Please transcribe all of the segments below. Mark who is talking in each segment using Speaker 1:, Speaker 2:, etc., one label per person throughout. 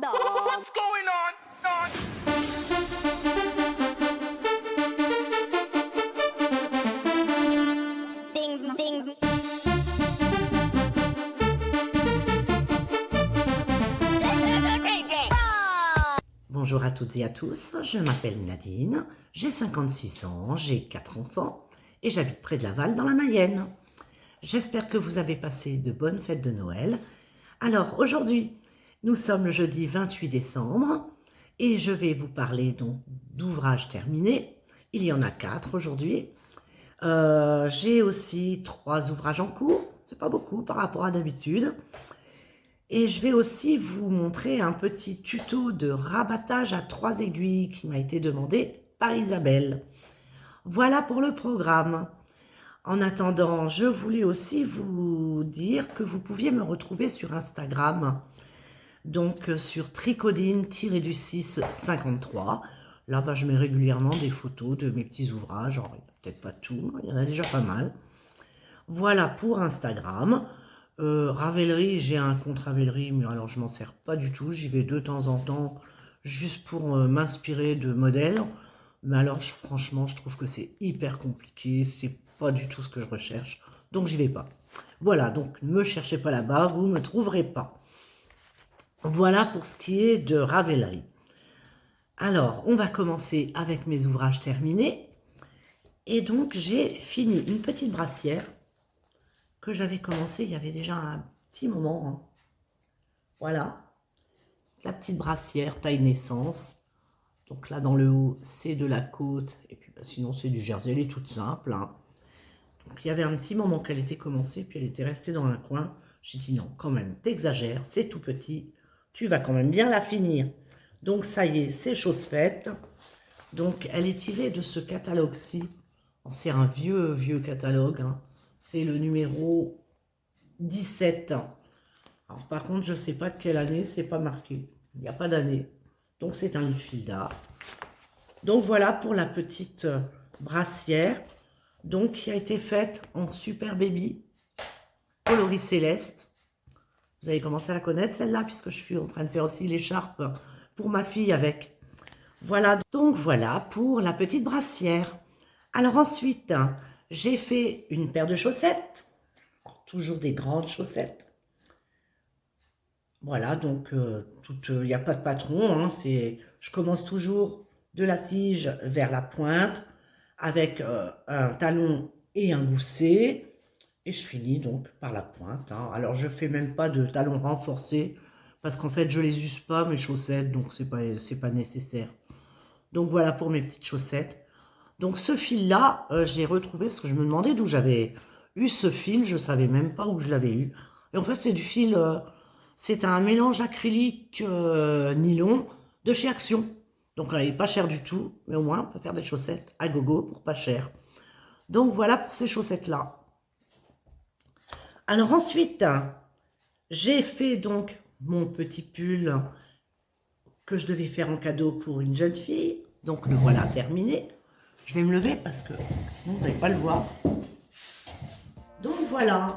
Speaker 1: What's going on?
Speaker 2: Ding, ding.
Speaker 3: Bonjour à toutes et à tous, je m'appelle Nadine, j'ai 56 ans, j'ai 4 enfants et j'habite près de Laval dans la Mayenne. J'espère que vous avez passé de bonnes fêtes de Noël. Alors aujourd'hui, nous sommes le jeudi 28 décembre et je vais vous parler donc d'ouvrages terminés. Il y en a 4 aujourd'hui. J'ai aussi 3 ouvrages en cours, c'est pas beaucoup par rapport à d'habitude. Et je vais aussi vous montrer un petit tuto de rabattage à 3 aiguilles qui m'a été demandé par Isabelle. Voilà pour le programme. En attendant, je voulais aussi vous dire que vous pouviez me retrouver sur Instagram, donc sur tricodine-du-653. Là, je mets régulièrement des photos de mes petits ouvrages. Alors, il n'y a peut-être pas tout, il y en a déjà pas mal. Voilà pour Instagram. Ravelry, j'ai un compte Ravelry, mais alors je m'en sers pas du tout. J'y vais de temps en temps, juste pour m'inspirer de modèles. Mais alors, franchement, je trouve que c'est hyper compliqué. C'est pas du tout ce que je recherche. Donc, j'y vais pas. Voilà, donc ne me cherchez pas là-bas, vous ne me trouverez pas. Voilà pour ce qui est de Ravelry. Alors, on va commencer avec mes ouvrages terminés. Et donc, j'ai fini une petite brassière que j'avais commencé il y avait déjà un petit moment. Hein. Voilà, la petite brassière taille naissance. Donc là, dans le haut, c'est de la côte. Et puis, sinon, c'est du jersey. Elle est toute simple. Hein. Donc, il y avait un petit moment qu'elle était commencée, puis elle était restée dans un coin. J'ai dit non, quand même, t'exagères, c'est tout petit. Tu vas quand même bien la finir. Donc, ça y est, c'est chose faite. Donc, elle est tirée de ce catalogue-ci. C'est un vieux catalogue. Hein. C'est le numéro 17. Alors, par contre, je ne sais pas de quelle année, c'est pas marqué. Il n'y a pas d'année. Donc, c'est un Livre-Filda. Donc, voilà pour la petite brassière. Donc, qui a été faite en Super Baby, coloris céleste. Vous avez commencé à la connaître, celle-là, puisque je suis en train de faire aussi l'écharpe pour ma fille avec. Voilà, donc voilà pour la petite brassière. Alors ensuite, j'ai fait une paire de chaussettes. Toujours des grandes chaussettes. Voilà, donc il n'y a pas de patron. Hein, je commence toujours de la tige vers la pointe avec un talon et un gousset. Et je finis donc par la pointe. Hein. Alors, je ne fais même pas de talon renforcé parce qu'en fait, je ne les use pas, mes chaussettes, donc c'est pas nécessaire. Donc, voilà pour mes petites chaussettes. Donc, ce fil-là, j'ai retrouvé parce que je me demandais d'où j'avais eu ce fil. Je ne savais même pas où je l'avais eu. Et en fait, c'est du fil... c'est un mélange acrylique nylon de chez Action. Donc, là, il n'est pas cher du tout. Mais au moins, on peut faire des chaussettes à gogo pour pas cher. Donc, voilà pour ces chaussettes-là. Alors ensuite, j'ai fait donc mon petit pull que je devais faire en cadeau pour une jeune fille. Donc le voilà terminé. Je vais me lever parce que sinon vous n'allez pas le voir. Donc voilà.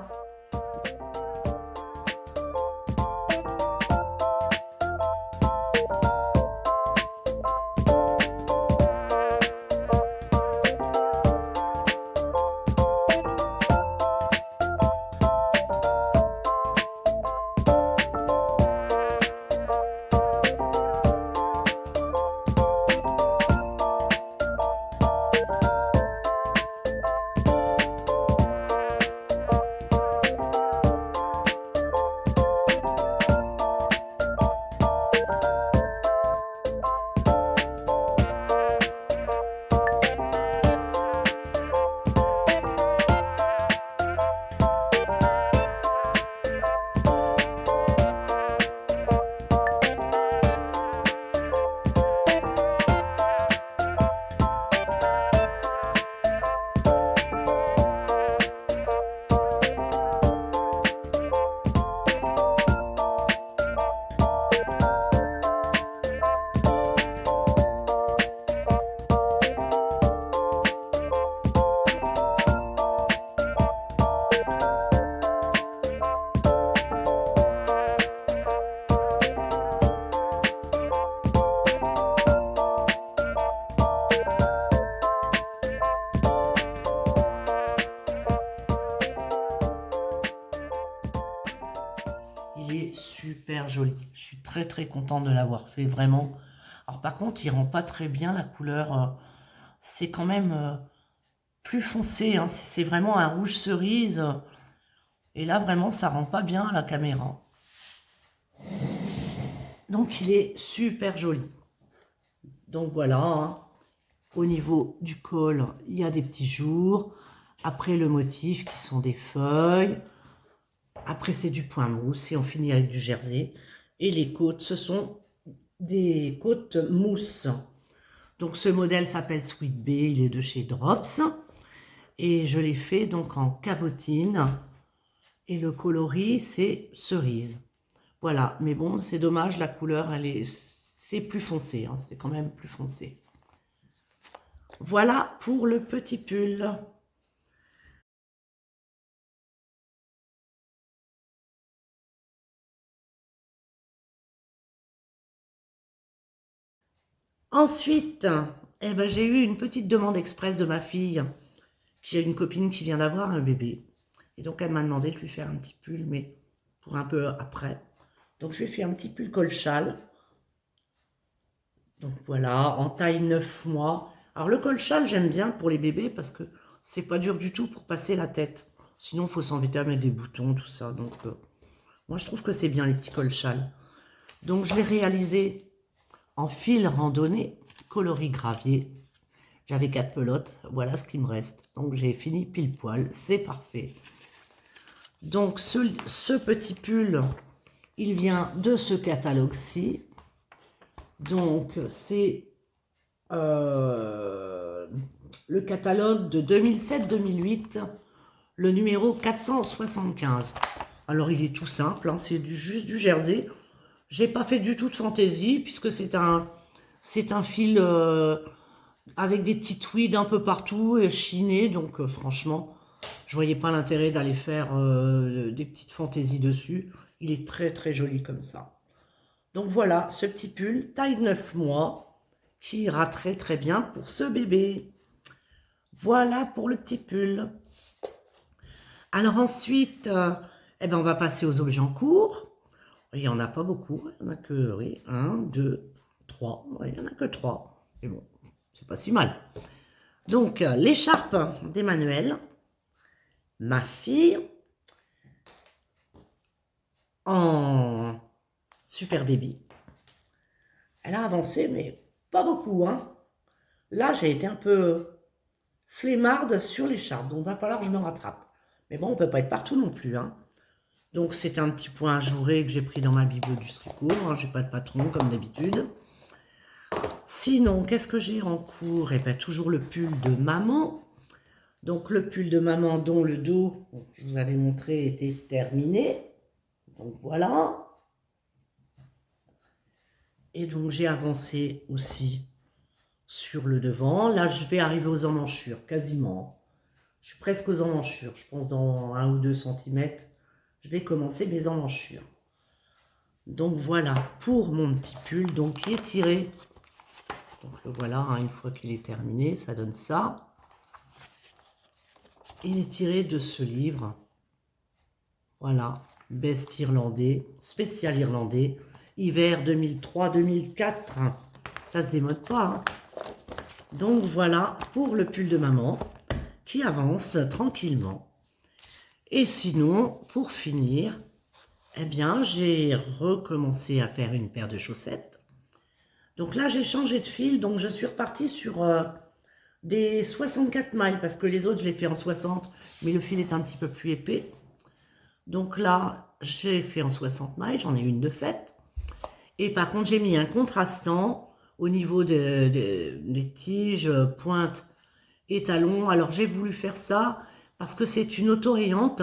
Speaker 3: super joli. Je suis très très contente de l'avoir fait, vraiment. Alors par contre, il rend pas très bien la couleur. C'est quand même plus foncé, hein. C'est vraiment un rouge cerise. Et là, vraiment, ça rend pas bien à la caméra. Donc, il est super joli. Donc, voilà. Hein. Au niveau du col, il y a des petits jours. Après, le motif qui sont des feuilles. Après, c'est du point mousse. Et on finit avec du jersey. Et les côtes, ce sont des côtes mousse. Donc, ce modèle s'appelle Sweet Bee. Il est de chez Drops. Et je l'ai fait donc en cabotine. Et le coloris, c'est cerise. Voilà, mais bon, c'est dommage, la couleur, c'est plus foncé, hein, c'est quand même plus foncé. Voilà pour le petit pull. Ensuite, eh ben, j'ai eu une petite demande express de ma fille, qui a une copine qui vient d'avoir un bébé. Et donc, elle m'a demandé de lui faire un petit pull, mais pour un peu après. Donc, je lui ai fait un petit pull col-châle. Donc voilà, en taille 9 mois. Alors le col-châle, j'aime bien pour les bébés parce que c'est pas dur du tout pour passer la tête. Sinon, il faut s'embêter à mettre des boutons, tout ça. Donc moi, je trouve que c'est bien les petits col-châles. Donc je l'ai réalisé en fil randonnée, coloris gravier. J'avais 4 pelotes, voilà ce qui me reste. Donc j'ai fini pile poil, c'est parfait. Donc ce petit pull, il vient de ce catalogue-ci. Donc, c'est le catalogue de 2007-2008, le numéro 475. Alors, il est tout simple, hein, c'est juste du jersey. J'ai pas fait du tout de fantaisie, puisque c'est un fil avec des petits tweeds un peu partout, et chiné. Donc, franchement, je voyais pas l'intérêt d'aller faire des petites fantaisies dessus. Il est très, très joli comme ça. Donc voilà, ce petit pull, taille 9 mois, qui ira très très bien pour ce bébé. Voilà pour le petit pull. Alors ensuite, eh ben on va passer aux objets en cours. Il n'y en a pas beaucoup, il n'y en a que, oui, 1, 2, 3. Il n'y en a que 3. Mais bon, c'est pas si mal. Donc, l'écharpe d'Emmanuel, ma fille, en super baby. Elle a avancé, mais pas beaucoup, hein. Là, j'ai été un peu flemmarde sur l'écharpe, donc il va falloir que je me rattrape. Mais bon, on ne peut pas être partout non plus, hein. Donc, c'est un petit point ajouré que j'ai pris dans ma Bible du tricot, hein. Je n'ai pas de patron, comme d'habitude. Sinon, qu'est-ce que j'ai en cours? Eh bien, toujours le pull de maman. Donc, le pull de maman dont le dos, je vous avais montré, était terminé. Donc, voilà. Et donc, j'ai avancé aussi sur le devant. Là, je vais arriver aux emmanchures, quasiment. Je suis presque aux emmanchures. Je pense dans 1 ou 2 cm, je vais commencer mes emmanchures. Donc, voilà pour mon petit pull, donc qui est tiré. Donc, le voilà, hein, une fois qu'il est terminé, ça donne ça. Il est tiré de ce livre. Voilà, Best Irlandais, spécial irlandais, hiver 2003-2004. Ça se démode pas, hein. Donc voilà pour le pull de maman qui avance tranquillement. Et sinon, pour finir, eh bien, j'ai recommencé à faire une paire de chaussettes. Donc là, j'ai changé de fil, donc je suis repartie sur des 64 mailles, parce que les autres, je les fais en 60, mais le fil est un petit peu plus épais. Donc là, j'ai fait en 60 mailles, j'en ai une de faite. Et par contre, j'ai mis un contrastant au niveau des tiges, pointe et talons. Alors, j'ai voulu faire ça parce que c'est une auto-rayante.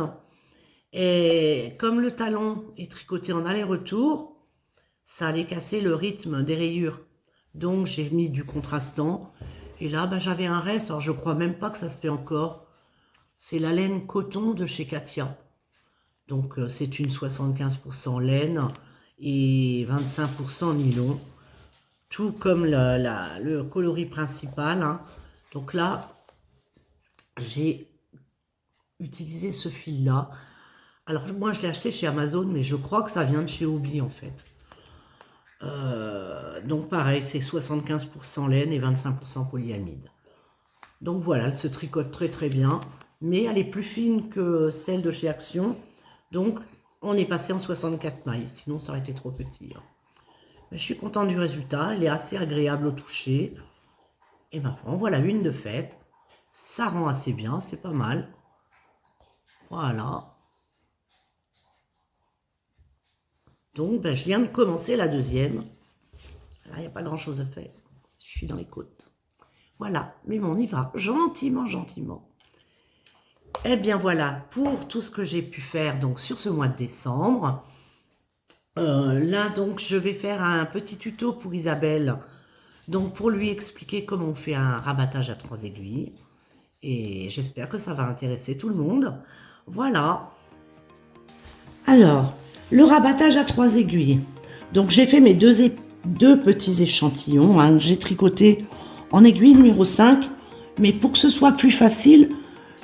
Speaker 3: Et comme le talon est tricoté en aller-retour, ça allait casser le rythme des rayures. Donc, j'ai mis du contrastant. Et là, bah, j'avais un reste. Alors, je crois même pas que ça se fait encore. C'est la laine coton de chez Katia. Donc, c'est une 75% laine et 25% nylon. Tout comme le coloris principal, hein. Donc là, j'ai utilisé ce fil-là. Alors moi je l'ai acheté chez Amazon, mais je crois que ça vient de chez Hobby en fait. Donc pareil, c'est 75% laine et 25% polyamide. Donc voilà, elle se tricote très très bien, mais elle est plus fine que celle de chez Action. Donc on est passé en 64 mailles, sinon ça aurait été trop petit. Mais je suis contente du résultat, elle est assez agréable au toucher. Et ma foi, voilà une de faite. Ça rend assez bien, c'est pas mal. Voilà. Donc je viens de commencer la deuxième. Là, il n'y a pas grand chose à faire. Je suis dans les côtes. Voilà, mais bon, on y va gentiment, gentiment. Eh bien voilà, pour tout ce que j'ai pu faire donc sur ce mois de décembre. Là, donc, je vais faire un petit tuto pour Isabelle. Donc, pour lui expliquer comment on fait un rabattage à 3 aiguilles. Et j'espère que ça va intéresser tout le monde. Voilà. Alors, le rabattage à 3 aiguilles. Donc, j'ai fait mes deux petits échantillons. Hein, j'ai tricoté en aiguille numéro 5. Mais pour que ce soit plus facile,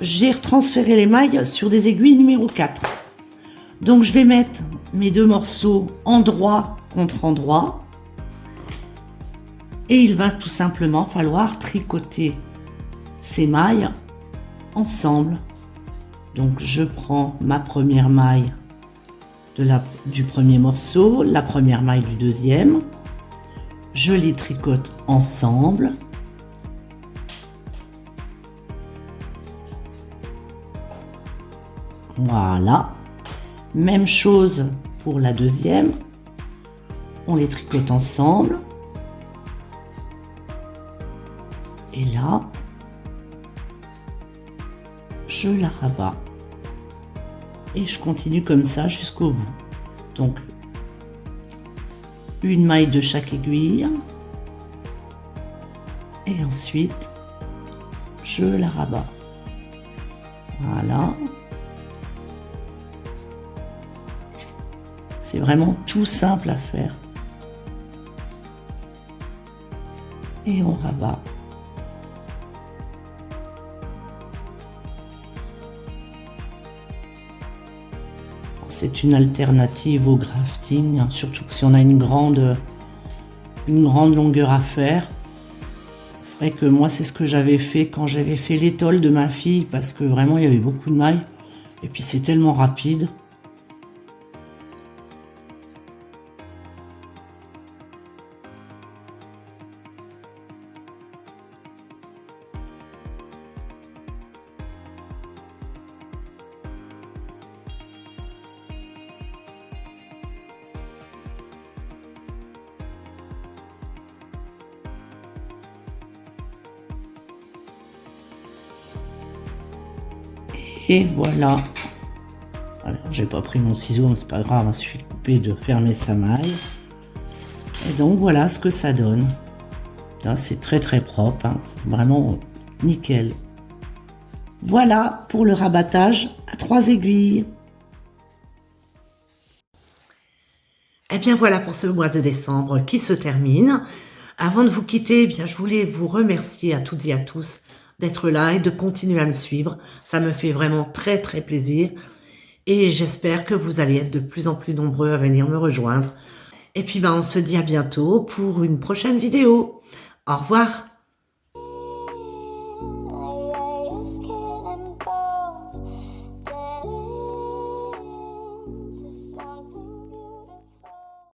Speaker 3: j'ai retransféré les mailles sur des aiguilles numéro 4. Donc, je vais mettre mes 2 morceaux endroit contre endroit. Et il va tout simplement falloir tricoter ces mailles ensemble. Donc, je prends ma première maille du premier morceau, la première maille du deuxième. Je les tricote ensemble. Voilà. Même chose pour la deuxième. On les tricote ensemble. Et là, je la rabats. Et je continue comme ça jusqu'au bout. Donc, une maille de chaque aiguille. Et ensuite, je la rabats. Voilà. C'est vraiment tout simple à faire. Et on rabat. C'est une alternative au grafting, hein, surtout si on a une grande longueur à faire. C'est vrai que moi, c'est ce que j'avais fait quand j'avais fait l'étole de ma fille, parce que vraiment, il y avait beaucoup de mailles. Et puis, c'est tellement rapide. Et voilà. Alors, j'ai pas pris mon ciseau, mais c'est pas grave, il suffit de couper, de fermer sa maille. Et donc voilà ce que ça donne. C'est très très propre, hein, c'est vraiment nickel. Voilà pour le rabattage à 3 aiguilles. Et bien voilà pour ce mois de décembre qui se termine. Avant de vous quitter, eh bien, je voulais vous remercier à toutes et à tous d'être là et de continuer à me suivre. Ça me fait vraiment très très plaisir. Et j'espère que vous allez être de plus en plus nombreux à venir me rejoindre. Et puis on se dit à bientôt pour une prochaine vidéo. Au revoir.